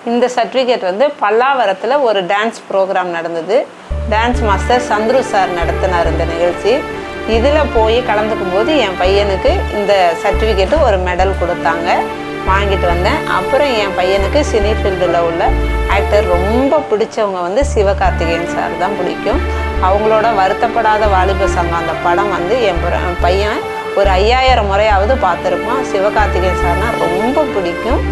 இந்த சர்டிஃபிகேட் வந்து பல்லாவரத்தில் ஒரு டான்ஸ் ப்ரோக்ராம் நடந்தது. டான்ஸ் மாஸ்டர் சந்துரு சார் நடத்தினார் இந்த நிகழ்ச்சி. இதில் போய் கலந்துக்கும் போது என் பையனுக்கு இந்த சர்டிஃபிகேட்டு ஒரு மெடல் கொடுத்தாங்க, வாங்கிட்டு வந்தேன். அப்புறம் என் பையனுக்கு சினி ஃபீல்டில் உள்ள ஆக்டர் ரொம்ப பிடிச்சவங்க வந்து சிவகார்த்திகேயன் சார் தான் பிடிக்கும். அவங்களோட வருத்தப்படாத வாலிப சங்கம் அந்த படம் வந்து என் பையன் ஒரு 5000 முறையாவது பார்த்துருப்பான். சிவகார்த்திகேயன் சார்னால் ரொம்ப பிடிக்கும்.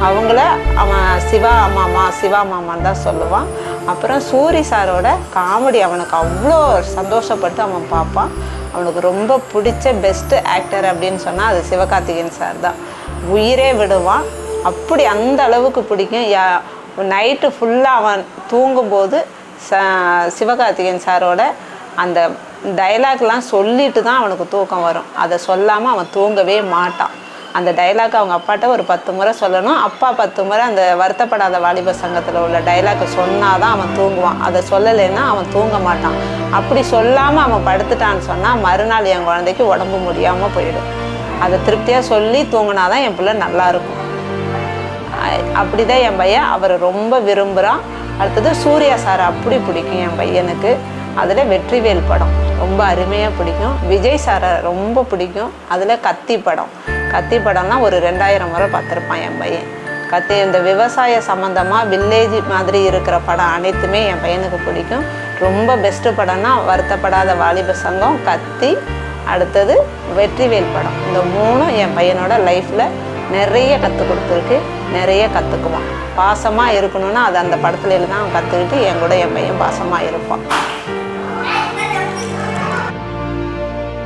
அவங்கள அவன் சிவா மாமான்னு தான் சொல்லுவான். அப்புறம் சூரி சாரோட காமெடி அவனுக்கு அவ்வளோ சந்தோஷப்பட்டு அவன் பார்ப்பான். அவனுக்கு ரொம்ப பிடிச்ச பெஸ்ட்டு ஆக்டர் அப்படின்னு சொன்னால் அது சிவகார்த்திகேயன் சார் தான். உயிரே விடுவான், அப்படி அந்த அளவுக்கு பிடிக்கும். நைட்டு ஃபுல்லாக அவன் தூங்கும்போது சிவகார்த்திகேயன் சாரோட அந்த டைலாக்லாம் சொல்லிட்டு தான் அவனுக்கு தூக்கம் வரும். அதை சொல்லாமல் அவன் தூங்கவே மாட்டான். அந்த டைலாக் அவங்க அப்பாட்ட ஒரு 10 முறை சொல்லணும். அப்பா 10 முறை அந்த வருத்தப்படாத வாலிப சங்கத்தில் உள்ள டைலாக்கை சொன்னால் தான் அவன் தூங்குவான். அதை சொல்லலைன்னா அவன் தூங்க மாட்டான். அப்படி சொல்லாமல் அவன் படுத்துட்டான்னு சொன்னால் மறுநாள் என் குழந்தைக்கு உடம்பு முடியாமல் போயிடும். அதை திருப்தியாக சொல்லி தூங்கினா தான் என் பிள்ளை நல்லாயிருக்கும். அப்படி தான் என் பையன் அவரை ரொம்ப விரும்புகிறான். அடுத்தது சூர்யா சார் அப்படி பிடிக்கும் என் பையனுக்கு. அதில் வெற்றிவேல் படம் ரொம்ப அருமையாக பிடிக்கும். விஜய் சாரை ரொம்ப பிடிக்கும். அதில் கத்தி படம்லாம் ஒரு 2000 முறை பார்த்துருப்பான் என் பையன். இந்த விவசாய சம்மந்தமாக வில்லேஜ் மாதிரி இருக்கிற படம் அனைத்துமே என் பையனுக்கு பிடிக்கும். ரொம்ப பெஸ்ட்டு படம்னா வருத்தப்படாத வாலிப சங்கம், கத்தி, அடுத்தது வெற்றிவேல் படம். இந்த 3 என் பையனோட லைஃப்பில் நிறைய கற்றுக் கொடுத்துருக்கு, நிறைய கற்றுக்குவான். பாசமாக இருக்கணும்னா அது அந்த படத்துல தான் கற்றுக்கிட்டு என் கூட என் பையன் பாசமாக இருப்பான்.